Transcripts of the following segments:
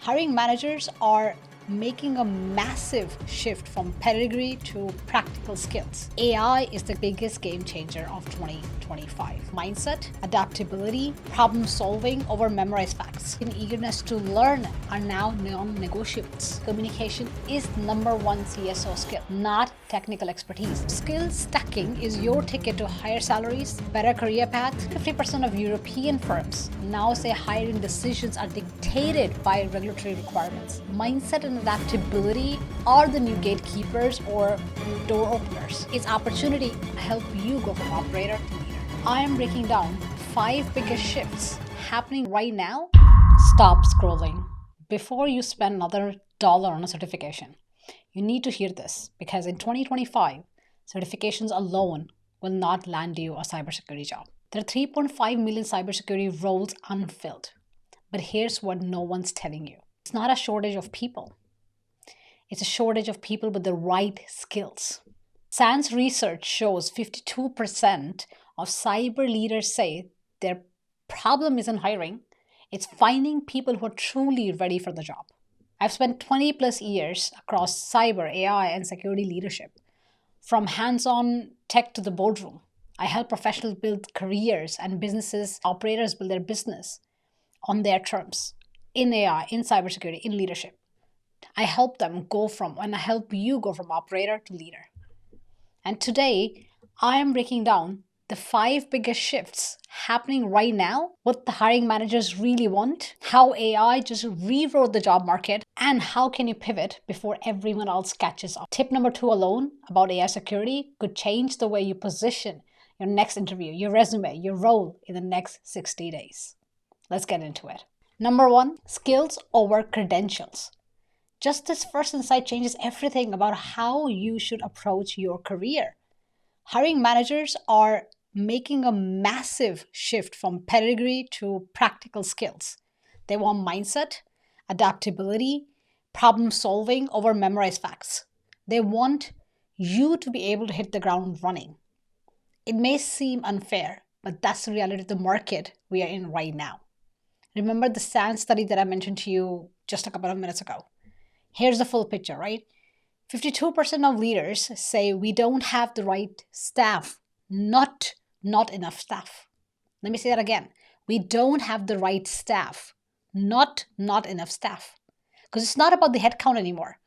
Hiring managers are making a massive shift from pedigree to practical skills. AI is the biggest game changer of 2025. Mindset, adaptability, problem solving over memorized facts, and eagerness to learn are now non-negotiables. Communication is #1 CISO skill, not technical expertise. Skill stacking is your ticket to higher salaries, better career path. 50% of European firms now say hiring decisions are dictated by regulatory requirements. Mindset and adaptability are the new gatekeepers or door openers. It's opportunity to help you go from operator to leader. I am breaking down 5 biggest shifts happening right now. Stop scrolling before you spend another dollar on a certification. You need to hear this because in 2025, certifications alone will not land you a cybersecurity job. There are 3.5 million cybersecurity roles unfilled. But here's what no one's telling you. It's not a shortage of people. It's a shortage of people with the right skills. SANS research shows 52% of cyber leaders say their problem isn't hiring, it's finding people who are truly ready for the job. I've spent 20 plus years across cyber, AI, and security leadership. From hands-on tech to the boardroom, I help professionals build careers and businesses, operators build their business on their terms, in AI, in cybersecurity, in leadership. I help you go from operator to leader. And today, I am breaking down the 5 biggest shifts happening right now, what the hiring managers really want, how AI just rewrote the job market, and how can you pivot before everyone else catches up. Tip number 2 alone about AI security could change the way you position your next interview, your resume, your role in the next 60 days. Let's get into it. Number 1, skills over credentials. Just this first insight changes everything about how you should approach your career. Hiring managers are making a massive shift from pedigree to practical skills. They want mindset, adaptability, problem solving over memorized facts. They want you to be able to hit the ground running. It may seem unfair, but that's the reality of the market we are in right now. Remember the SANS study that I mentioned to you just a couple of minutes ago? Here's the full picture, right? 52% of leaders say we don't have the right staff, not enough staff. Let me say that again. We don't have the right staff, not enough staff. Because it's not about the headcount anymore,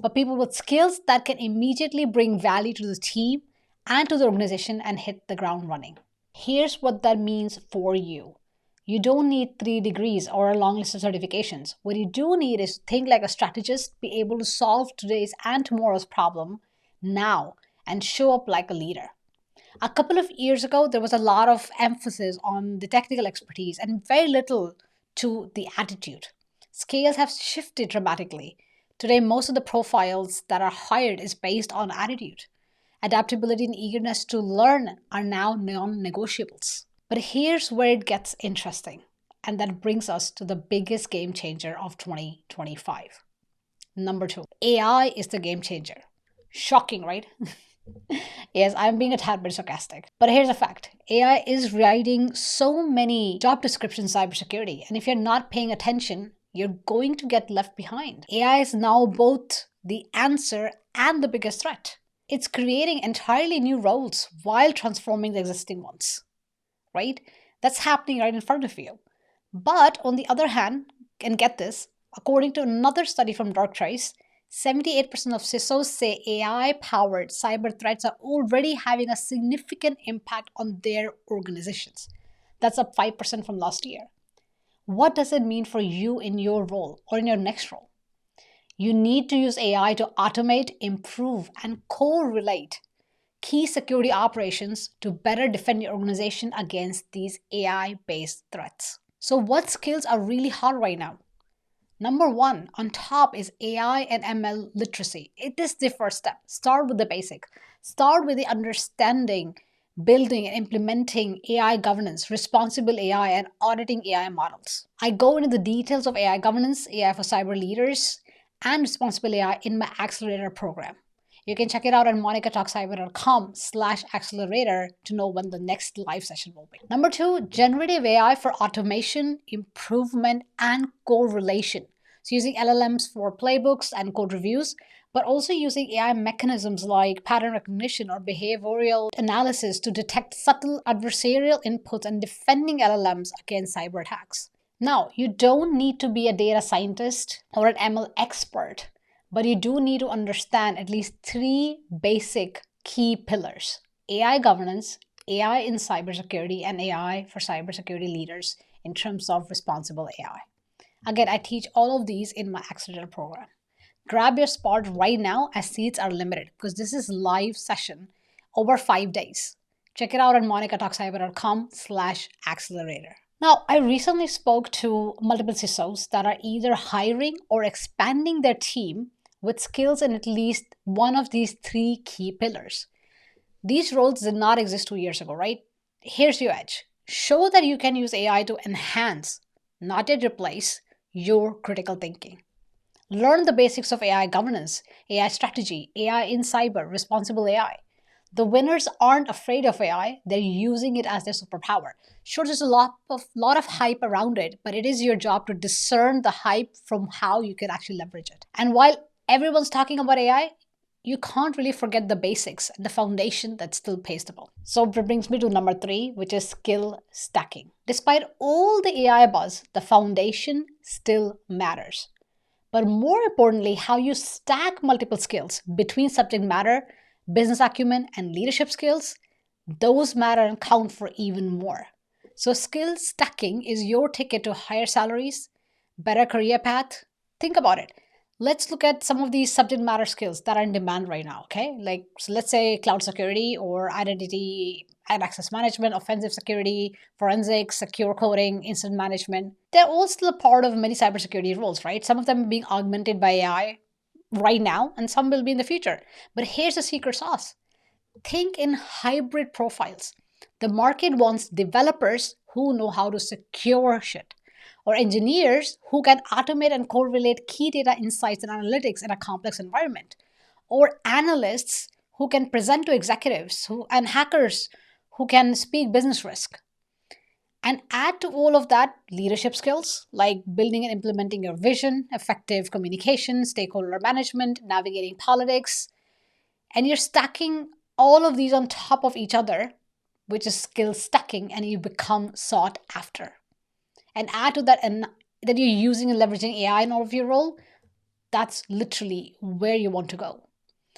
but people with skills that can immediately bring value to the team and to the organization and hit the ground running. Here's what that means for you. You don't need 3 degrees or a long list of certifications. What you do need is to think like a strategist, be able to solve today's and tomorrow's problem now, and show up like a leader. A couple of years ago, there was a lot of emphasis on the technical expertise and very little to the attitude. Scales have shifted dramatically. Today, most of the profiles that are hired is based on attitude. Adaptability and eagerness to learn are now non-negotiables. But here's where it gets interesting, and that brings us to the biggest game changer of 2025. Number 2, AI is the game changer. Shocking, right? Yes, I'm being a tad bit sarcastic. But here's a fact. AI is writing so many job descriptions in cybersecurity, and if you're not paying attention, you're going to get left behind. AI is now both the answer and the biggest threat. It's creating entirely new roles while transforming the existing ones. Right? That's happening right in front of you. But on the other hand, and get this, according to another study from Darktrace, 78% of CISOs say AI-powered cyber threats are already having a significant impact on their organizations. That's up 5% from last year. What does it mean for you in your role or in your next role? You need to use AI to automate, improve, and correlate key security operations to better defend your organization against these AI-based threats. So what skills are really hot right now? Number 1 on top is AI and ML literacy. It is the first step. Start with the basic. Start with the understanding, building and implementing AI governance, responsible AI, and auditing AI models. I go into the details of AI governance, AI for cyber leaders, and responsible AI in my accelerator program. You can check it out at monicatalkcyber.com/accelerator to know when the next live session will be. Number 2, generative AI for automation, improvement, and correlation. So using LLMs for playbooks and code reviews, but also using AI mechanisms like pattern recognition or behavioral analysis to detect subtle adversarial inputs and defending LLMs against cyber attacks. Now, you don't need to be a data scientist or an ML expert, but you do need to understand at least three basic key pillars: AI governance, AI in cybersecurity, and AI for cybersecurity leaders in terms of responsible AI. Again, I teach all of these in my accelerator program. Grab your spot right now as seats are limited because this is live session over 5 days. Check it out on monicatalkcyber.com/accelerator. Now, I recently spoke to multiple CISOs that are either hiring or expanding their team with skills in at least one of these three key pillars. These roles did not exist 2 years ago, right? Here's your edge. Show that you can use AI to enhance, not yet replace, your critical thinking. Learn the basics of AI governance, AI strategy, AI in cyber, responsible AI. The winners aren't afraid of AI, they're using it as their superpower. Sure, there's a lot of hype around it, but it is your job to discern the hype from how you can actually leverage it. And while everyone's talking about AI, you can't really forget the basics, the foundation that still pays the bill. So that brings me to number 3, which is skill stacking. Despite all the AI buzz, the foundation still matters. But more importantly, how you stack multiple skills between subject matter, business acumen, and leadership skills, those matter and count for even more. So skill stacking is your ticket to higher salaries, better career path. Think about it. Let's look at some of these subject matter skills that are in demand right now, okay? Like, so let's say cloud security or identity and access management, offensive security, forensics, secure coding, incident management. They're all still a part of many cybersecurity roles, right? Some of them are being augmented by AI right now, and some will be in the future. But here's the secret sauce. Think in hybrid profiles. The market wants developers who know how to secure shit, or engineers who can automate and correlate key data insights and analytics in a complex environment, or analysts who can present to executives and hackers who can speak business risk. And add to all of that leadership skills like building and implementing your vision, effective communication, stakeholder management, navigating politics. And you're stacking all of these on top of each other, which is skill stacking, and you become sought after. And add to that, and that you're using and leveraging AI in all of your role, that's literally where you want to go.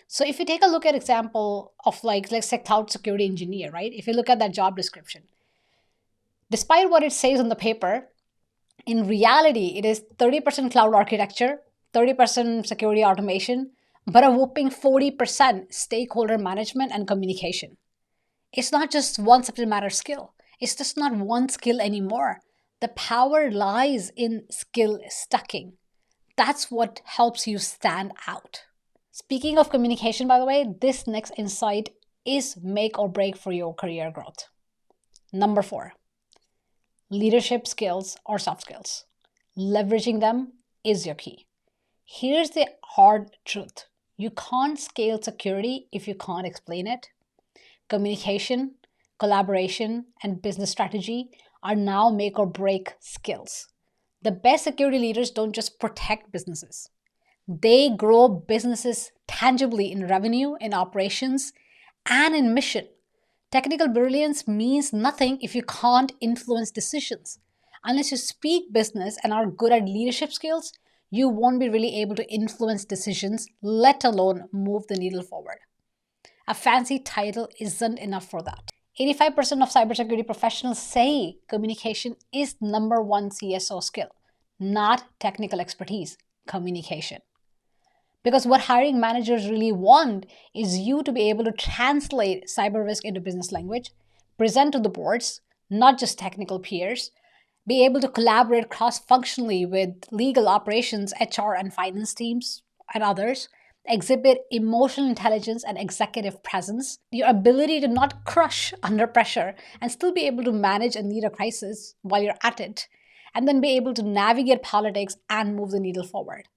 So if you take a look at example of like, let's say cloud security engineer, right? If you look at that job description, despite what it says on the paper, in reality, it is 30% cloud architecture, 30% security automation, but a whopping 40% stakeholder management and communication. It's not just one subject matter skill. It's just not one skill anymore. The power lies in skill stacking. That's what helps you stand out. Speaking of communication, by the way, this next insight is make or break for your career growth. Number 4, leadership skills or soft skills. Leveraging them is your key. Here's the hard truth. You can't scale security if you can't explain it. Communication, collaboration, and business strategy are now make or break skills. The best security leaders don't just protect businesses. They grow businesses tangibly in revenue, in operations, and in mission. Technical brilliance means nothing if you can't influence decisions. Unless you speak business and are good at leadership skills, you won't be really able to influence decisions, let alone move the needle forward. A fancy title isn't enough for that. 85% of cybersecurity professionals say communication is number 1 CISO skill, not technical expertise, communication. Because what hiring managers really want is you to be able to translate cyber risk into business language, present to the boards, not just technical peers, be able to collaborate cross-functionally with legal operations, HR and finance teams and others, exhibit emotional intelligence and executive presence, your ability to not crush under pressure and still be able to manage and lead a crisis while you're at it, and then be able to navigate politics and move the needle forward.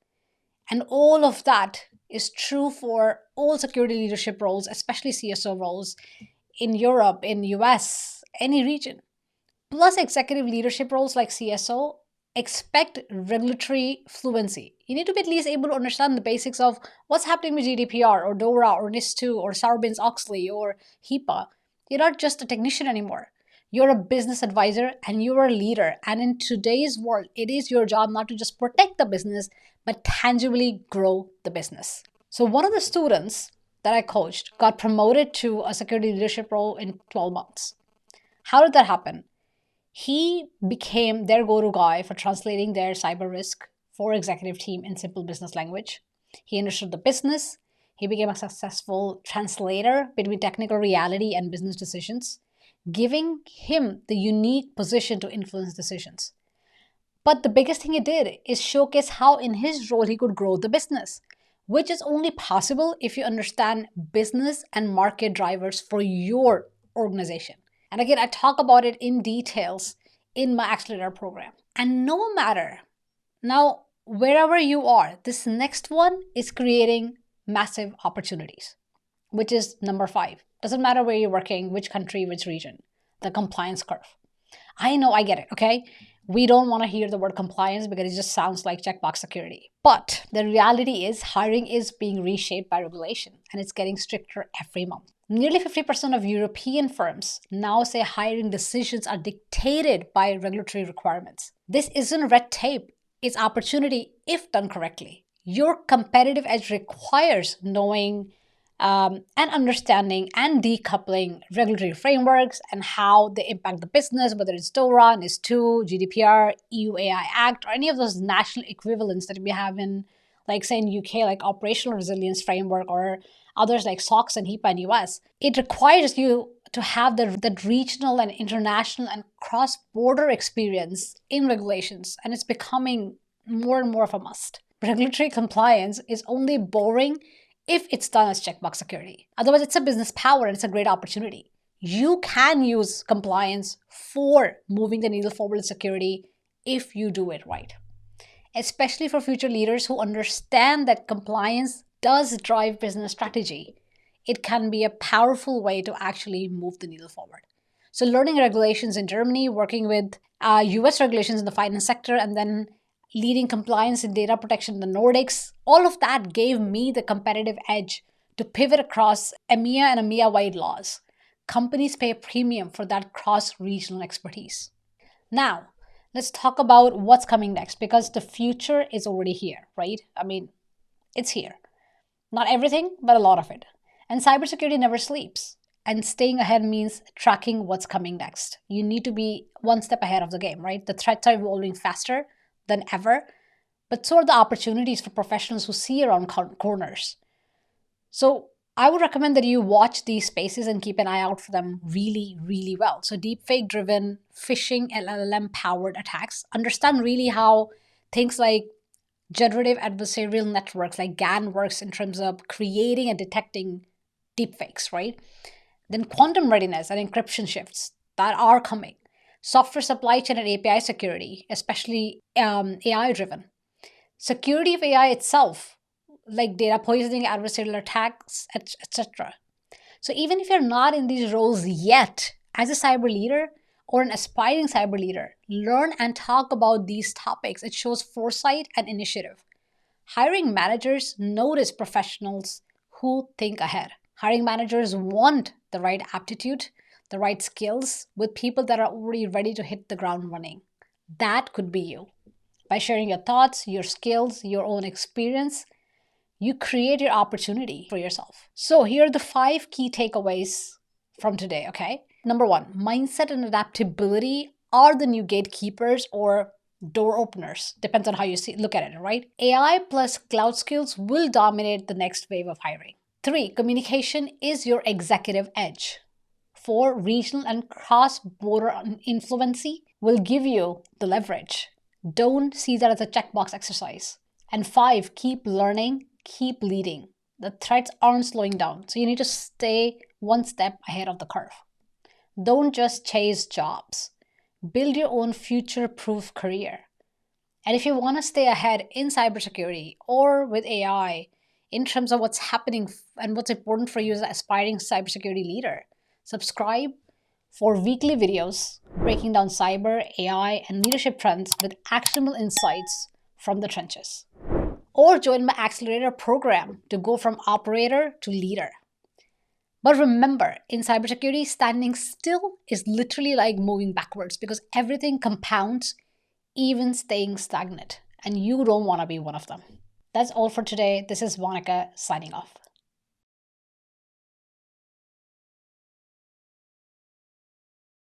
And all of that is true for all security leadership roles, especially CISO roles in Europe, in US, any region. Plus executive leadership roles like CISO expect regulatory fluency. You need to be at least able to understand the basics of what's happening with GDPR or DORA or NIS2 or Sarbanes-Oxley or HIPAA. You're not just a technician anymore. You're a business advisor and you're a leader. And in today's world, it is your job not to just protect the business, but tangibly grow the business. So one of the students that I coached got promoted to a security leadership role in 12 months. How did that happen? He became their go-to guy for translating their cyber risk for executive team in simple business language. He understood the business. He became a successful translator between technical reality and business decisions, giving him the unique position to influence decisions. But the biggest thing he did is showcase how in his role he could grow the business, which is only possible if you understand business and market drivers for your organization. And again, I talk about it in details in my accelerator program. And no matter now, wherever you are, this next one is creating massive opportunities, which is number 5. Doesn't matter where you're working, which country, which region, the compliance curve. I know, I get it, okay? We don't want to hear the word compliance because it just sounds like checkbox security. But the reality is hiring is being reshaped by regulation and it's getting stricter every month. Nearly 50% of European firms now say hiring decisions are dictated by regulatory requirements. This isn't red tape, it's opportunity if done correctly. Your competitive edge requires knowing and understanding and decoupling regulatory frameworks and how they impact the business, whether it's DORA, NIS2, GDPR, EU AI Act, or any of those national equivalents that we have in, like say in UK, like Operational Resilience Framework, or others like SOX and HIPAA in US. It requires you to have the regional and international and cross-border experience in regulations, and it's becoming more and more of a must. Regulatory compliance is only boring if it's done as checkbox security. Otherwise, it's a business power and it's a great opportunity. You can use compliance for moving the needle forward in security if you do it right. Especially for future leaders who understand that compliance does drive business strategy. It can be a powerful way to actually move the needle forward. So learning regulations in Germany, working with US regulations in the finance sector, and then leading compliance and data protection in the Nordics, all of that gave me the competitive edge to pivot across EMEA and EMEA-wide laws. Companies pay a premium for that cross-regional expertise. Now, let's talk about what's coming next, because the future is already here, right? I mean, it's here. Not everything, but a lot of it. And cybersecurity never sleeps. And staying ahead means tracking what's coming next. You need to be one step ahead of the game, right? The threats are evolving faster than ever, but so are the opportunities for professionals who see around corners. So I would recommend that you watch these spaces and keep an eye out for them really, really well. So deepfake-driven, phishing, and LLM-powered attacks. Understand really how things like generative adversarial networks like GAN works in terms of creating and detecting deepfakes, right? Then quantum readiness and encryption shifts that are coming. Software supply chain and API security, especially AI-driven. Security of AI itself, like data poisoning, adversarial attacks, etc. So even if you're not in these roles yet, as a cyber leader or an aspiring cyber leader, learn and talk about these topics. It shows foresight and initiative. Hiring managers notice professionals who think ahead. Hiring managers want the right aptitude, the right skills with people that are already ready to hit the ground running. That could be you. By sharing your thoughts, your skills, your own experience, you create your opportunity for yourself. So here are the 5 key takeaways from today, okay? Number 1, mindset and adaptability are the new gatekeepers or door openers. Depends on how you look at it, right? AI plus cloud skills will dominate the next wave of hiring. 3, communication is your executive edge. 4, regional and cross-border influency will give you the leverage. Don't see that as a checkbox exercise. And 5, keep learning, keep leading. The threats aren't slowing down, so you need to stay one step ahead of the curve. Don't just chase jobs. Build your own future-proof career. And if you want to stay ahead in cybersecurity or with AI in terms of what's happening and what's important for you as an aspiring cybersecurity leader, subscribe, for weekly videos breaking down cyber, AI, and leadership trends with actionable insights from the trenches. Or join my accelerator program to go from operator to leader. But remember, in cybersecurity, standing still is literally like moving backwards because everything compounds, even staying stagnant. And you don't want to be one of them. That's all for today. This is Monica signing off.